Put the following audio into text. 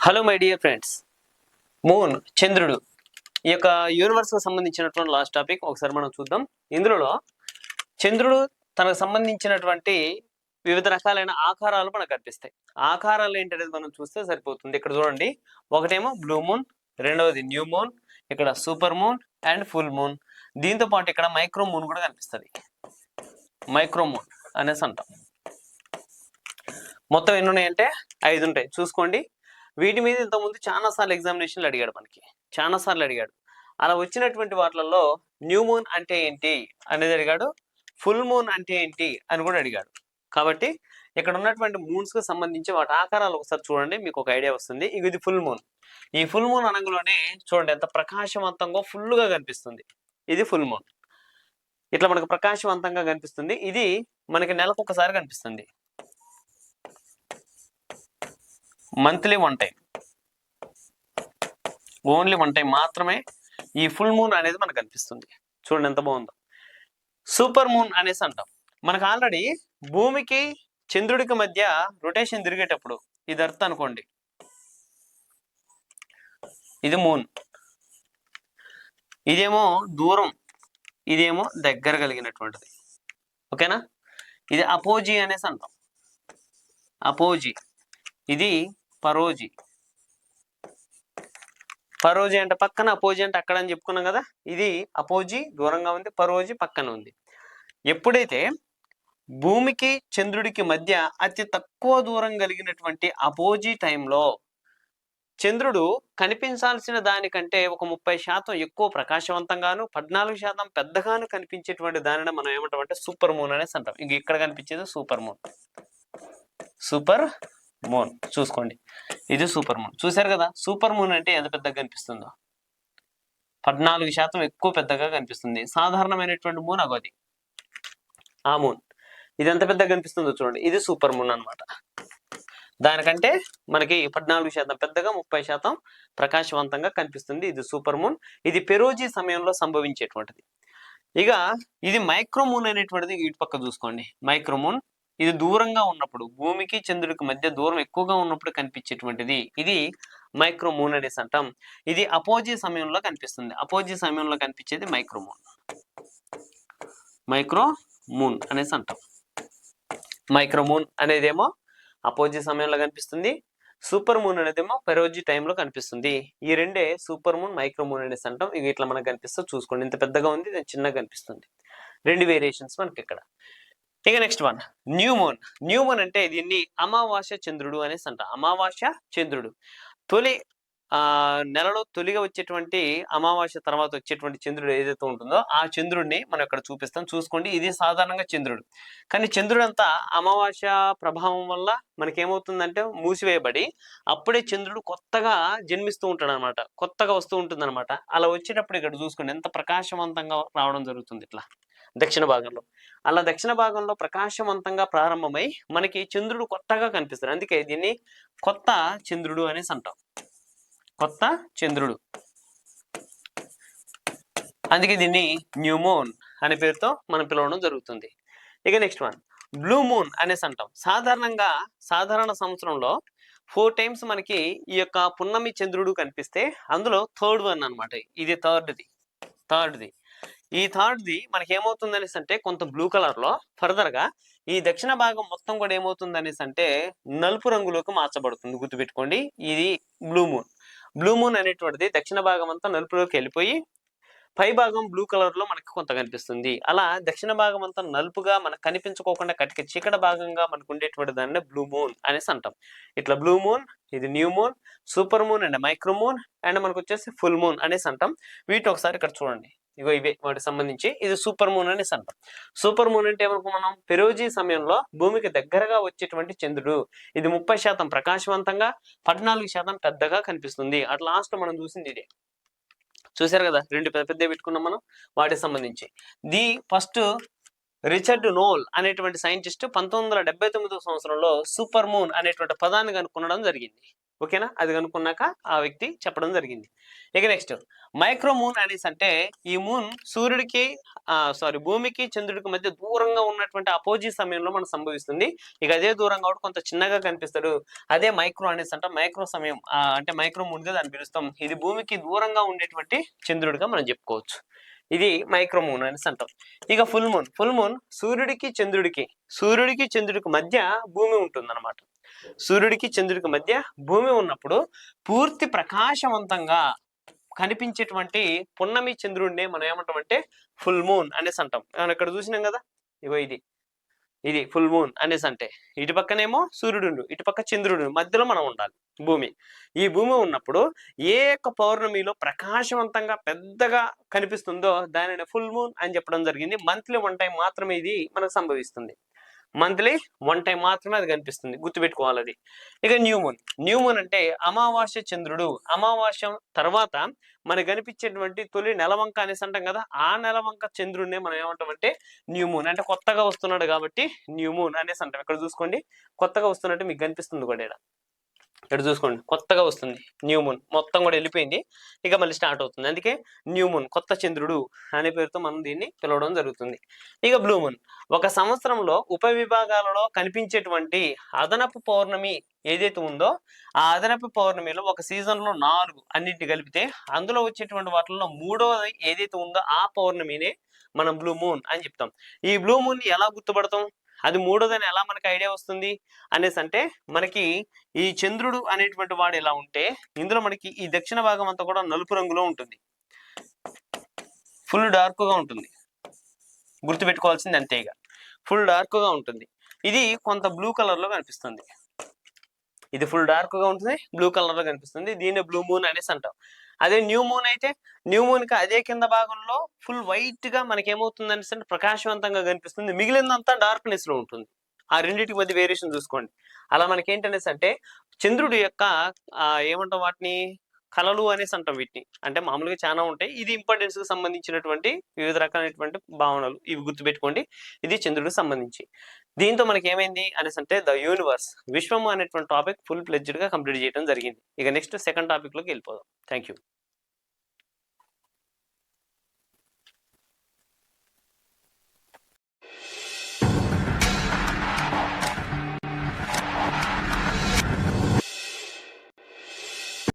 Hello my dear friends, moon చంద్రుడు ఈ యొక్క యూనివర్స్ కు సంబంధించినటువంటి లాస్ట్ టాపిక్ ఒకసారి మనం చూద్దాం. ఇందులో చంద్రుడు తనకు సంబంధించినటువంటి వివిధ రకాలైన ఆకారాలు మనకు కనిపిస్తాయి. ఆకారాలు ఏంటనేది మనం చూస్తే సరిపోతుంది. ఇక్కడ చూడండి, ఒకటేమో బ్లూ మూన్, రెండవది న్యూ మూన్, ఇక్కడ super moon and full moon. దీంతో పాటు ఇక్కడ మైక్రో మూన్ కూడా కనిపిస్తుంది. మైక్రో మూన్ అనేసి అంటాం. మొత్తం ఎన్ని ఉన్నాయంటే 5 ఉంటాయి, చూసుకోండి. వీటి మీద ఇంతకుముందు చాలాసార్లు ఎగ్జామినేషన్లు అడిగాడు, చాలాసార్లు అడిగాడు. అలా వచ్చినటువంటి వాటిలలో న్యూ మూన్ అంటే ఏంటి అనేది అడిగాడు, ఫుల్ మూన్ అంటే ఏంటి అని కూడా అడిగాడు. కాబట్టి ఇక్కడ ఉన్నటువంటి మూన్స్ కు సంబంధించి వాటి ఆకారాలు ఒకసారి చూడండి, మీకు ఒక ఐడియా వస్తుంది. ఇది ఫుల్ మూన్. ఈ ఫుల్ మూన్ అనగానే చూడండి ఎంత ప్రకాశవంతంగా ఫుల్గా కనిపిస్తుంది. ఇది ఫుల్ మూన్. ఇట్లా మనకు ప్రకాశవంతంగా కనిపిస్తుంది. ఇది మనకి నెలకు ఒకసారి కనిపిస్తుంది, మంత్లీ 1 టైం, ఓన్లీ 1 టైం మాత్రమే ఈ ఫుల్ మూన్ అనేది మనకు కనిపిస్తుంది. చూడండి ఎంత బాగుందో. సూపర్ మూన్ అనేసి అంటాం. మనకు ఆల్రెడీ భూమికి చంద్రుడికి మధ్య రొటేషన్ తిరిగేటప్పుడు ఇది అర్థం అనుకోండి, ఇది మూన్, ఇదేమో దూరం, ఇదేమో దగ్గర కలిగినటువంటిది. ఓకేనా? ఇది అపోజీ అనేసి అంటాం, అపోజీ. ఇది పరోజీ. పరోజీ అంటే పక్కన, అపోజీ అంటే అక్కడ అని చెప్పుకున్నాం కదా. ఇది అపోజీ దూరంగా ఉంది, పరోజీ పక్కన ఉంది. ఎప్పుడైతే భూమికి చంద్రుడికి మధ్య అతి తక్కువ దూరం కలిగినటువంటి అపోజీ టైంలో చంద్రుడు కనిపించాల్సిన దానికంటే ఒక 30% ఎక్కువ ప్రకాశవంతంగాను, 14% పెద్దగాను కనిపించేటువంటి దానిని మనం ఏమంటామంటే సూపర్ మూన్ అనేసి అంటాం. ఇంక ఇక్కడ కనిపించేది సూపర్ మూన్. సూపర్ మూన్ చూసుకోండి, ఇది సూపర్ మూన్. చూసారు కదా, సూపర్ మూన్ అంటే ఎంత పెద్దగా కనిపిస్తుందో, 14% ఎక్కువ పెద్దగా కనిపిస్తుంది. సాధారణమైనటువంటి మూన్ అగోది, ఆ మూన్. ఇది ఎంత పెద్దగా కనిపిస్తుందో చూడండి, ఇది సూపర్ మూన్ అన్నమాట. దానికంటే మనకి 14% పెద్దగా, 30% ప్రకాశవంతంగా కనిపిస్తుంది. ఇది సూపర్ మూన్. ఇది పెరోజీ సమయంలో సంభవించేటువంటిది. ఇక ఇది మైక్రోమూన్ అనేటువంటిది ఇటు పక్క చూసుకోండి. మైక్రోమూన్ ఇది దూరంగా ఉన్నప్పుడు, భూమికి చంద్రుడికి మధ్య దూరం ఎక్కువగా ఉన్నప్పుడు కనిపించేటువంటిది, ఇది మైక్రోమూన్ అనేసి అంటాం. ఇది అపోజీ సమయంలో కనిపిస్తుంది. అపోజీ సమయంలో కనిపించేది మైక్రోమూన్. మైక్రోమూన్ అనేసి అంటాం. మైక్రోమూన్ అనేదేమో అపోజీ సమయంలో కనిపిస్తుంది, సూపర్ మూన్ అనేదేమో పెరోజీ టైంలో కనిపిస్తుంది. ఈ రెండే సూపర్ మూన్, మైక్రోమూన్ అనేసి అంటాం. ఇవి ఇట్లా మనకు కనిపిస్తే చూసుకోండి, ఇంత పెద్దగా ఉంది, ఇది చిన్నగా కనిపిస్తుంది. 2 వేరియేషన్స్ మనకి ఇక్కడ. ఇక next one new moon. New moon అంటే దీన్ని అమావాస్య చంద్రుడు అనేసి అంట. అమావాస్య చంద్రుడు తొలి నెలలో తొలిగా వచ్చేటువంటి అమావాస్య తర్వాత వచ్చేటువంటి చంద్రుడు ఏదైతే ఉంటుందో ఆ చంద్రుడిని మనం ఇక్కడ చూపిస్తాం. చూసుకోండి, ఇది సాధారణంగా చంద్రుడు. కానీ చంద్రుడు అంతా అమావాస్య ప్రభావం వల్ల మనకేమవుతుందంటే మూసివేయబడి అప్పుడే చంద్రుడు కొత్తగా జన్మిస్తూ ఉంటాడు అనమాట, కొత్తగా వస్తూ ఉంటుంది అనమాట. అలా వచ్చేటప్పుడు ఇక్కడ చూసుకోండి ఎంత ప్రకాశవంతంగా రావడం జరుగుతుంది. ఇట్లా దక్షిణ భాగంలో, అలా దక్షిణ భాగంలో ప్రకాశవంతంగా ప్రారంభమై మనకి చంద్రుడు కొత్తగా కనిపిస్తాడు. అందుకే దీన్ని కొత్త చంద్రుడు అనేసి అంటాం, కొత్త చంద్రుడు. అందుకే దీన్ని న్యూ మూన్ అనే పేరుతో మనం పిలవడం జరుగుతుంది. ఇక నెక్స్ట్ వన్ బ్లూ మూన్ అనేసి అంటాం. సాధారణ సంవత్సరంలో 4 టైమ్స్ మనకి ఈ యొక్క పున్నమి చంద్రుడు కనిపిస్తే అందులో థర్డ్ వన్ అనమాట. ఇది థర్డ్ది. ఈ థర్డ్ది మనకి ఏమవుతుంది అనేసి అంటే కొంత బ్లూ కలర్ లో ఫర్దర్ గా ఈ దక్షిణ భాగం మొత్తం కూడా ఏమవుతుంది అనేసి అంటే నలుపు రంగులోకి మార్చబడుతుంది. గుర్తుపెట్టుకోండి, ఇది బ్లూ మూన్. బ్లూ మూన్ అనేటువంటిది దక్షిణ భాగం అంతా నలుపులోకి వెళ్ళిపోయి పై భాగం బ్లూ కలర్ లో మనకు కొంత కనిపిస్తుంది. అలా దక్షిణ భాగం అంతా నలుపుగా మనకు కనిపించుకోకుండా కటిక చీకటి భాగంగా మనకు ఉండేటువంటి దాన్ని బ్లూ మూన్ అనేసి అంటాం. ఇట్లా బ్లూ మూన్, ఇది new moon, super moon and micro moon and మనకు వచ్చేసి ఫుల్ మూన్ అనేసి అంటాం. వీటిని ఒకసారి ఇక్కడ చూడండి, ఇగో ఇవే వాటికి సంబంధించి. ఇది సూపర్ మూన్ అనేసి అంటాం. సూపర్ మూన్ అంటే ఏమనుకో మనం పెరోజీ సమయంలో భూమికి దగ్గరగా వచ్చేటువంటి చంద్రుడు. ఇది 30% ప్రకాశవంతంగా, 14% పెద్దగా కనిపిస్తుంది. అట్ లాస్ట్ మనం చూసింది ఇదే. చూసారు కదా, 2 పెద్ద పెట్టుకున్నాం మనం వాటికి సంబంధించి. ది ఫస్ట్ రిచర్డ్ నోల్ అనేటువంటి సైంటిస్ట్ 1979 సంవత్సరంలో సూపర్ మూన్ అనేటువంటి పదాన్ని కనుక్కునడం జరిగింది. ఓకేనా, అది కనుక్కున్నాక ఆ వ్యక్తి చెప్పడం జరిగింది. ఇక నెక్స్ట్ మైక్రో మూన్ అనేసి అంటే ఈ మూన్ సూర్యుడికి భూమికి చంద్రుడికి మధ్య దూరంగా ఉన్నటువంటి అపోజిట్ సమయంలో మనకు సంభవిస్తుంది. ఇక అదే దూరం కాబట్టి కొంత చిన్నగా కనిపిస్తాడు. అదే మైక్రో అనేసి అంటే మైక్రో సమయం అంటే మైక్రో మూన్ గా దాన్ని పిలుస్తాం. ఇది భూమికి దూరంగా ఉండేటువంటి చంద్రుడిగా మనం చెప్పుకోవచ్చు. ఇది మైక్రో మూన్ అనేసి అంటాం. ఇక ఫుల్ మూన్ సూర్యుడికి చంద్రుడికి మధ్య భూమి ఉంటుంది అనమాట. సూర్యుడికి చంద్రుడికి మధ్య భూమి ఉన్నప్పుడు పూర్తి ప్రకాశవంతంగా కనిపించేటువంటి పున్నమి చంద్రుడిని మనం ఏమంటామంటే ఫుల్ మూన్ అనేసి అంటాం. మనం ఇక్కడ చూసినాం కదా, ఇగో ఇది ఫుల్ మూన్ అనేసి అంటే ఇటు పక్కనేమో సూర్యుడు, ఇటు పక్క చంద్రుడు, మధ్యలో మనం ఉండాలి భూమి. ఈ భూమి ఉన్నప్పుడు ఏ యొక్క పౌర్ణమిలో ప్రకాశవంతంగా పెద్దగా కనిపిస్తుందో దానిని ఫుల్ మూన్ అని చెప్పడం జరిగింది. మంత్లీ 1 టైం మాత్రమే ఇది మనకు సంభవిస్తుంది. మంత్లీ 1 టైం మాత్రమే అది కనిపిస్తుంది, గుర్తుపెట్టుకోవాలి అది. ఇక న్యూ మూన్ అంటే అమావాస్య చంద్రుడు. అమావాస్య తర్వాత మనకు కనిపించేటువంటి తొలి నెలవంక అనేసి అంటాం కదా, ఆ నెలవంక చంద్రుడినే మనం ఏమంటామంటే న్యూ మూన్. అంటే కొత్తగా వస్తున్నాడు కాబట్టి న్యూ మూన్ అనేసి అంటాం. ఇక్కడ చూసుకోండి, కొత్తగా వస్తున్నట్టు మీకు కనిపిస్తుంది కూడా. ఇక్కడ చూసుకోండి, కొత్తగా వస్తుంది న్యూ మూన్, మొత్తం కూడా వెళ్ళిపోయింది, ఇక మళ్ళీ స్టార్ట్ అవుతుంది. అందుకే న్యూ మూన్, కొత్త చంద్రుడు అనే పేరుతో మనం దీన్ని పిలవడం జరుగుతుంది. ఇక బ్లూ మూన్ ఒక సంవత్సరంలో ఉపవిభాగాలలో కనిపించేటువంటి అదనపు పౌర్ణమి ఏదైతే ఉందో ఆ అదనపు పౌర్ణమిలో ఒక సీజన్ లో 4 అన్నింటిని కలిపితే అందులో వచ్చేటువంటి వాటిల్లో 3వది ఏదైతే ఉందో ఆ పౌర్ణమినే మనం బ్లూ మూన్ అని చెప్తాం. ఈ బ్లూ మూన్ ఎలా గుర్తుపడతాం, అది 3వదని ఎలా మనకి ఐడియా వస్తుంది అనేసి అంటే, మనకి ఈ చంద్రుడు అనేటువంటి వాడు ఎలా ఉంటే ఇందులో మనకి ఈ దక్షిణ భాగం అంతా కూడా నలుపు రంగులో ఉంటుంది, ఫుల్ డార్క్ గా ఉంటుంది. గుర్తుపెట్టుకోవాల్సింది అంతేగా, ఫుల్ డార్క్ గా ఉంటుంది. ఇది కొంత బ్లూ కలర్ లో కనిపిస్తుంది, ఇది ఫుల్ డార్క్ గా ఉంటుంది, బ్లూ కలర్ లో కనిపిస్తుంది. దీన్ని బ్లూ మూన్ అనేసి అంటాం. అదే న్యూ మూన్ అయితే న్యూ మూన్ కి అదే కింద భాగంలో ఫుల్ వైట్ గా మనకి ఏమవుతుంది అనేసి అంటే ప్రకాశవంతంగా కనిపిస్తుంది, మిగిలినంతా డార్క్నెస్ లో ఉంటుంది. ఆ రెండింటి మధ్య వేరియేషన్ చూసుకోండి. అలా మనకి ఏంటనేసి అంటే చంద్రుడి యొక్క ఏమంటాం వాటిని కళలు అనేసి అంటాం వీటిని. అంటే మామూలుగా చాలా ఉంటాయి, ఇది ఇంపార్టెన్స్ కి సంబంధించినటువంటి వివిధ రకాలైనటువంటి భావనలు ఇవి గుర్తుపెట్టుకోండి. ఇది చంద్రుడికి సంబంధించి. దీంతో మనకి ఏమైంది అనేసి అంటే ద యూనివర్స్, విశ్వము అనేటువంటి టాపిక్ ఫుల్ ప్లెడ్జ్డ్ గా కంప్లీట్ చేయడం జరిగింది. ఇక నెక్స్ట్ సెకండ్ టాపిక్ లోకి వెళ్ళిపోదాం. Thank you.